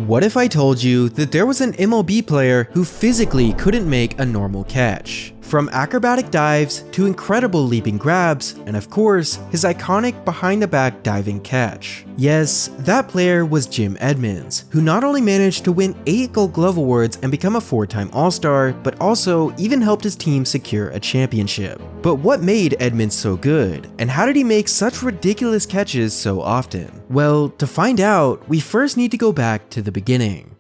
What if I told you that there was an MLB player who physically couldn't make a normal catch? From acrobatic dives to incredible leaping grabs, and of course, his iconic behind-the-back diving catch. Yes, that player was Jim Edmonds, who not only managed to win 8 Gold Glove awards and become a 4-time All-Star, but also even helped his team secure a championship. But what made Edmonds so good, and how did he make such ridiculous catches so often? Well, to find out, we first need to go back to the beginning.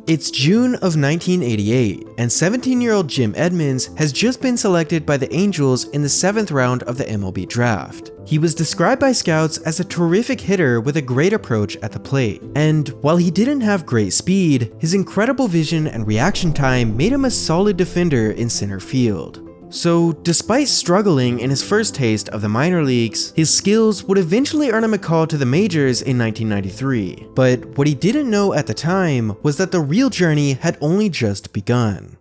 It's June of 1988, and 17-year-old Jim Edmonds has just been selected by the Angels in the 7th round of the MLB draft. He was described by scouts as a terrific hitter with a great approach at the plate, and while he didn't have great speed, his incredible vision and reaction time made him a solid defender in center field. So, despite struggling in his first taste of the minor leagues, his skills would eventually earn him a call to the majors in 1993. But what he didn't know at the time was that the real journey had only just begun.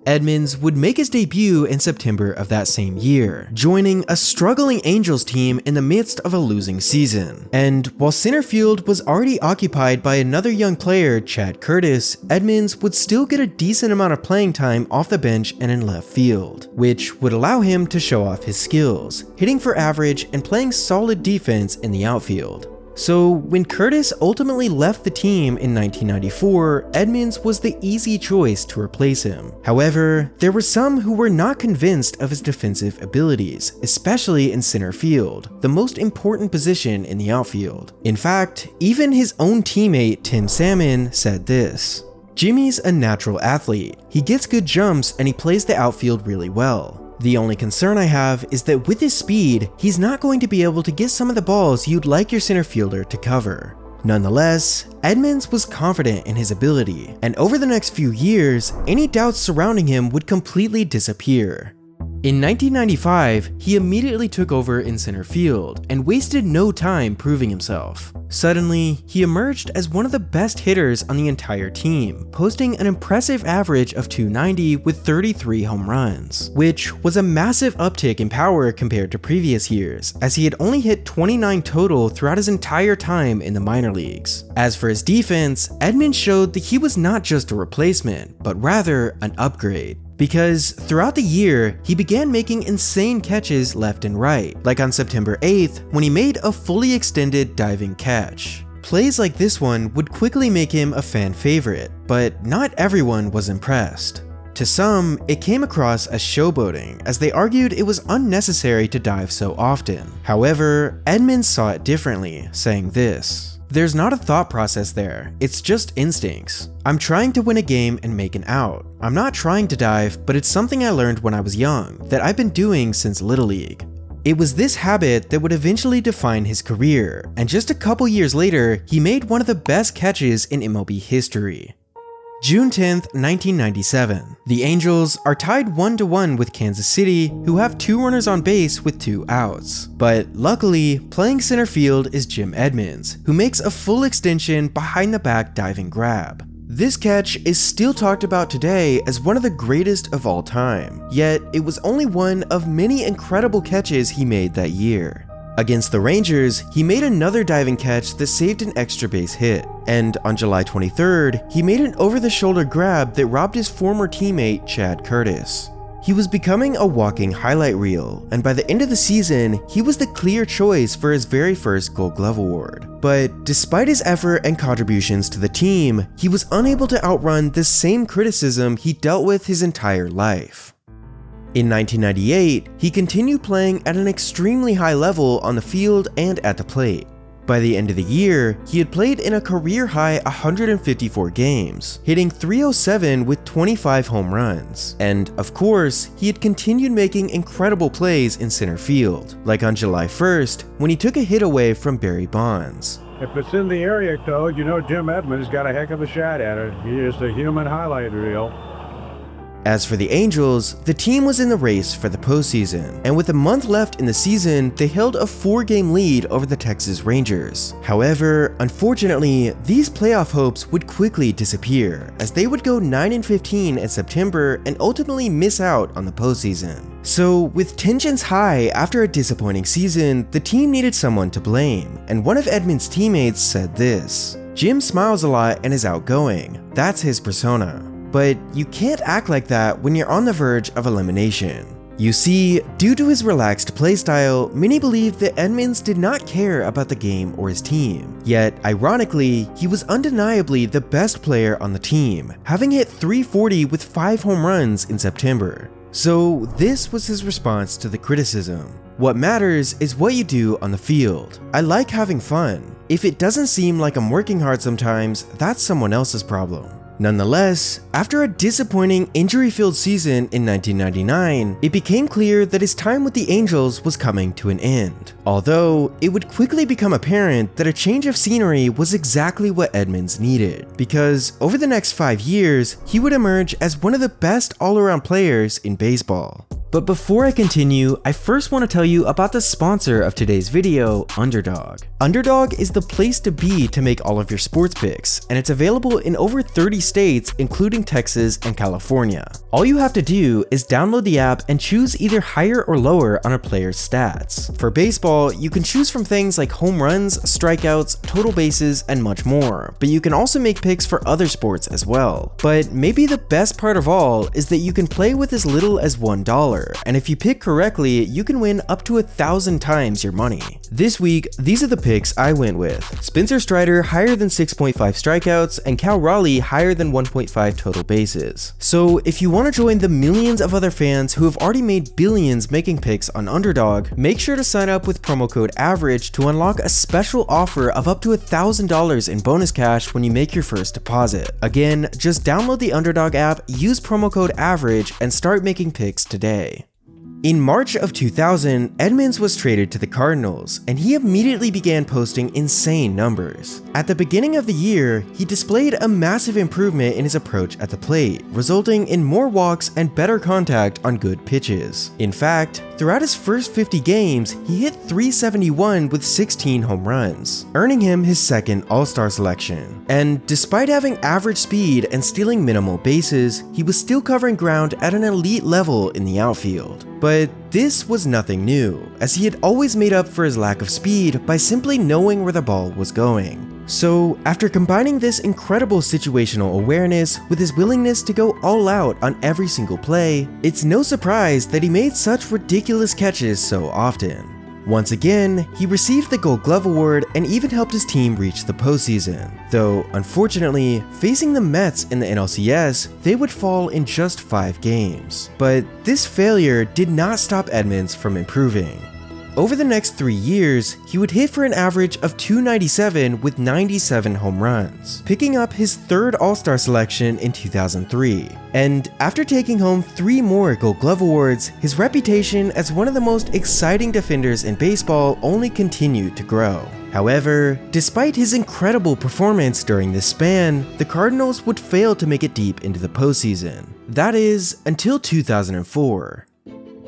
Edmonds would make his debut in September of that same year, joining a struggling Angels team in the midst of a losing season. And while center field was already occupied by another young player, Chad Curtis, Edmonds would still get a decent amount of playing time off the bench and in left field, which would allow him to show off his skills, hitting for average and playing solid defense in the outfield. So when Curtis ultimately left the team in 1994, Edmonds was the easy choice to replace him. However, there were some who were not convinced of his defensive abilities, especially in center field, the most important position in the outfield. In fact, even his own teammate Tim Salmon said this: "Jimmy's a natural athlete. He gets good jumps and he plays the outfield really well. The only concern I have is that with his speed, he's not going to be able to get some of the balls you'd like your center fielder to cover." Nonetheless, Edmonds was confident in his ability, and over the next few years, any doubts surrounding him would completely disappear. In 1995, he immediately took over in center field and wasted no time proving himself. Suddenly, he emerged as one of the best hitters on the entire team, posting an impressive average of .290 with 33 home runs, which was a massive uptick in power compared to previous years, as he had only hit 29 total throughout his entire time in the minor leagues. As for his defense, Edmonds showed that he was not just a replacement, but rather an upgrade. Because throughout the year, he began making insane catches left and right, like on September 8th when he made a fully extended diving catch. Plays like this one would quickly make him a fan favorite, but not everyone was impressed. To some, it came across as showboating, as they argued it was unnecessary to dive so often. However, Edmonds saw it differently, saying this: "There's not a thought process there, it's just instincts. I'm trying to win a game and make an out. I'm not trying to dive, but it's something I learned when I was young, that I've been doing since Little League." It was this habit that would eventually define his career, and just a couple years later, he made one of the best catches in MLB history. June 10th, 1997. The Angels are tied 1-1 with Kansas City, who have 2 runners on base with 2 outs. But luckily, playing center field is Jim Edmonds, who makes a full extension behind-the-back diving grab. This catch is still talked about today as one of the greatest of all time, yet it was only one of many incredible catches he made that year. Against the Rangers, he made another diving catch that saved an extra base hit, and on July 23rd, he made an over-the-shoulder grab that robbed his former teammate Chad Curtis. He was becoming a walking highlight reel, and by the end of the season, he was the clear choice for his very first Gold Glove award. But despite his effort and contributions to the team, he was unable to outrun the same criticism he dealt with his entire life. In 1998, he continued playing at an extremely high level on the field and at the plate. By the end of the year, he had played in a career-high 154 games, hitting .307 with 25 home runs. And of course, he had continued making incredible plays in center field, like on July 1st, when he took a hit away from Barry Bonds. If it's in the area code, you know Jim Edmonds got a heck of a shot at it. He is the human highlight reel. As for the Angels, the team was in the race for the postseason, and with a month left in the season, they held a 4-game lead over the Texas Rangers. However, unfortunately, these playoff hopes would quickly disappear, as they would go 9-15 in September and ultimately miss out on the postseason. So, with tensions high after a disappointing season, the team needed someone to blame, and one of Edmonds' teammates said this: Jim smiles a lot and is outgoing. That's his persona. But you can't act like that when you're on the verge of elimination. You see, due to his relaxed playstyle, many believe that Edmonds did not care about the game or his team. Yet, ironically, he was undeniably the best player on the team, having hit .340 with 5 home runs in September. So this was his response to the criticism. What matters is what you do on the field. I like having fun. If it doesn't seem like I'm working hard sometimes, that's someone else's problem. Nonetheless, after a disappointing injury-filled season in 1999, it became clear that his time with the Angels was coming to an end. Although, it would quickly become apparent that a change of scenery was exactly what Edmonds needed, because over the next 5 years, he would emerge as one of the best all-around players in baseball. But before I continue, I first want to tell you about the sponsor of today's video, Underdog. Underdog is the place to be to make all of your sports picks, and it's available in over 30 states, including Texas and California. All you have to do is download the app and choose either higher or lower on a player's stats. For baseball, you can choose from things like home runs, strikeouts, total bases, and much more, but you can also make picks for other sports as well. But maybe the best part of all is that you can play with as little as $1. And if you pick correctly, you can win up to 1,000 times your money. This week, these are the picks I went with. Spencer Strider higher than 6.5 strikeouts, and Cal Raleigh higher than 1.5 total bases. So if you want to join the millions of other fans who have already made billions making picks on Underdog, make sure to sign up with promo code AVERAGE to unlock a special offer of up to $1,000 in bonus cash when you make your first deposit. Again, just download the Underdog app, use promo code AVERAGE, and start making picks today. In March of 2000, Edmonds was traded to the Cardinals, and he immediately began posting insane numbers. At the beginning of the year, he displayed a massive improvement in his approach at the plate, resulting in more walks and better contact on good pitches. In fact, throughout his first 50 games, he hit .371 with 16 home runs, earning him his second All-Star selection. And despite having average speed and stealing minimal bases, he was still covering ground at an elite level in the outfield. But this was nothing new, as he had always made up for his lack of speed by simply knowing where the ball was going. So, after combining this incredible situational awareness with his willingness to go all out on every single play, it's no surprise that he made such ridiculous catches so often. Once again, he received the Gold Glove Award and even helped his team reach the postseason. Though, unfortunately, facing the Mets in the NLCS, they would fall in just 5 games. But this failure did not stop Edmonds from improving. Over the next 3 years, he would hit for an average of .297 with 97 home runs, picking up his 3rd All-Star selection in 2003. And after taking home 3 more Gold Glove Awards, his reputation as one of the most exciting defenders in baseball only continued to grow. However, despite his incredible performance during this span, the Cardinals would fail to make it deep into the postseason. That is, until 2004.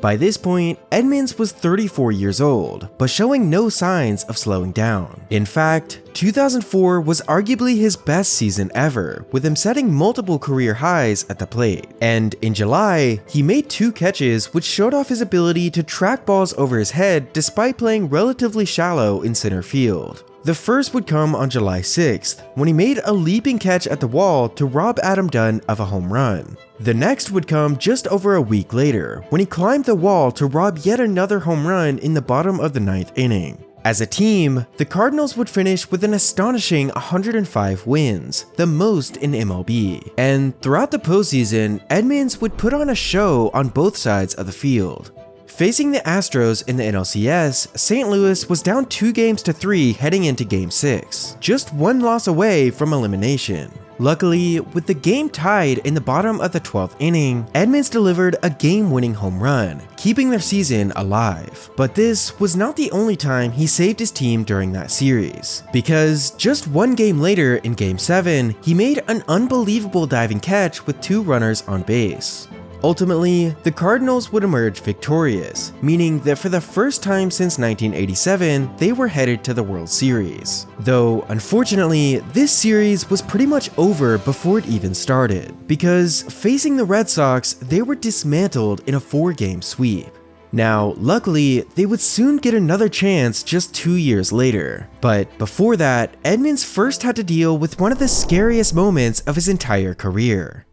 By this point, Edmonds was 34 years old, but showing no signs of slowing down. In fact, 2004 was arguably his best season ever, with him setting multiple career highs at the plate. And in July, he made 2 catches which showed off his ability to track balls over his head despite playing relatively shallow in center field. The first would come on July 6th, when he made a leaping catch at the wall to rob Adam Dunn of a home run. The next would come just over a week later, when he climbed the wall to rob yet another home run in the bottom of the 9th inning. As a team, the Cardinals would finish with an astonishing 105 wins, the most in MLB. And throughout the postseason, Edmonds would put on a show on both sides of the field. Facing the Astros in the NLCS, St. Louis was down 2-3 heading into Game 6, just 1 loss away from elimination. Luckily, with the game tied in the bottom of the 12th inning, Edmonds delivered a game-winning home run, keeping their season alive. But this was not the only time he saved his team during that series, because just 1 game later in Game 7, he made an unbelievable diving catch with 2 runners on base. Ultimately, the Cardinals would emerge victorious, meaning that for the first time since 1987, they were headed to the World Series. Though, unfortunately, this series was pretty much over before it even started, because facing the Red Sox, they were dismantled in a 4-game sweep. Now, luckily, they would soon get another chance just 2 years later. But before that, Edmonds first had to deal with one of the scariest moments of his entire career.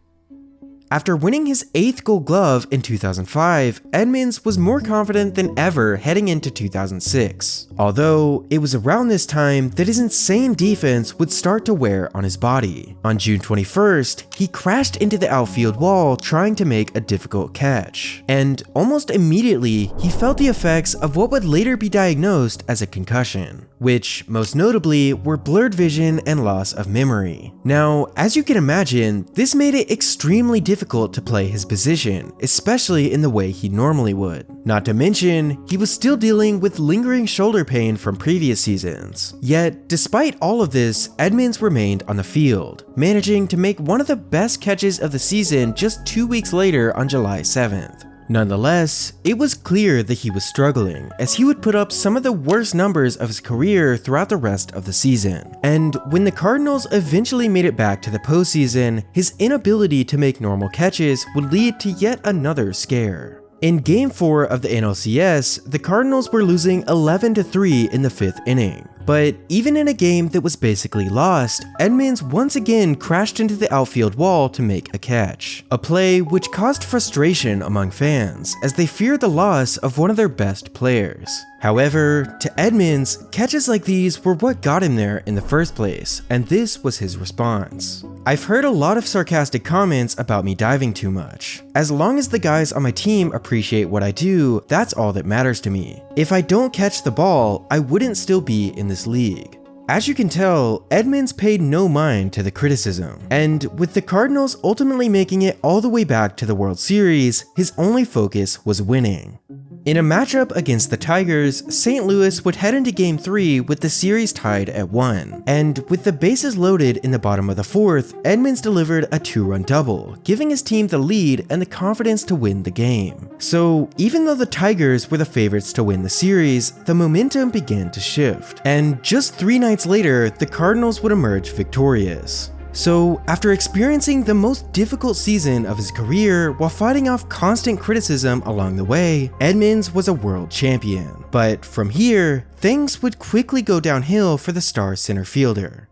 After winning his 8th Gold Glove in 2005, Edmonds was more confident than ever heading into 2006. Although, it was around this time that his insane defense would start to wear on his body. On June 21st, he crashed into the outfield wall trying to make a difficult catch. And almost immediately, he felt the effects of what would later be diagnosed as a concussion, which most notably were blurred vision and loss of memory. Now, as you can imagine, this made it extremely difficult to play his position, especially in the way he normally would. Not to mention, he was still dealing with lingering shoulder pain from previous seasons. Yet, despite all of this, Edmonds remained on the field, managing to make one of the best catches of the season just 2 weeks later on July 7th. Nonetheless, it was clear that he was struggling, as he would put up some of the worst numbers of his career throughout the rest of the season. And when the Cardinals eventually made it back to the postseason, his inability to make normal catches would lead to yet another scare. In Game 4 of the NLCS, the Cardinals were losing 11-3 in the 5th inning. But even in a game that was basically lost, Edmonds once again crashed into the outfield wall to make a catch. A play which caused frustration among fans, as they feared the loss of one of their best players. However, to Edmonds, catches like these were what got him there in the first place, and this was his response. I've heard a lot of sarcastic comments about me diving too much. As long as the guys on my team appreciate what I do, that's all that matters to me. If I don't catch the ball, I wouldn't still be in this league. As you can tell, Edmonds paid no mind to the criticism, and with the Cardinals ultimately making it all the way back to the World Series, his only focus was winning. In a matchup against the Tigers, St. Louis would head into Game 3 with the series tied at 1. And with the bases loaded in the bottom of the 4th, Edmonds delivered a 2-run double, giving his team the lead and the confidence to win the game. So even though the Tigers were the favorites to win the series, the momentum began to shift. And just 3 nights later, the Cardinals would emerge victorious. So, after experiencing the most difficult season of his career while fighting off constant criticism along the way, Edmonds was a world champion. But from here, things would quickly go downhill for the star center fielder.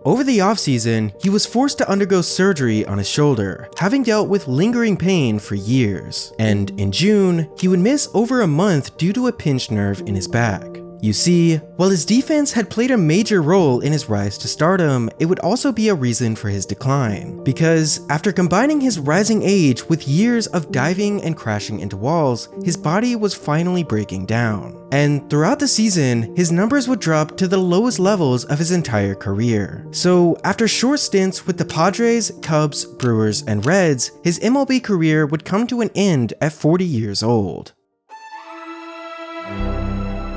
Over the offseason, he was forced to undergo surgery on his shoulder, having dealt with lingering pain for years. And in June, he would miss over a month due to a pinched nerve in his back. You see, while his defense had played a major role in his rise to stardom, it would also be a reason for his decline. Because after combining his rising age with years of diving and crashing into walls, his body was finally breaking down. And throughout the season, his numbers would drop to the lowest levels of his entire career. So after short stints with the Padres, Cubs, Brewers, and Reds, his MLB career would come to an end at 40 years old.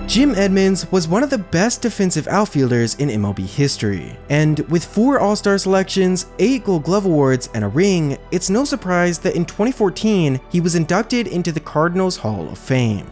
Jim Edmonds was one of the best defensive outfielders in MLB history, and with 4 All-Star selections, 8 Gold Glove awards, and a ring, it's no surprise that in 2014, he was inducted into the Cardinals Hall of Fame.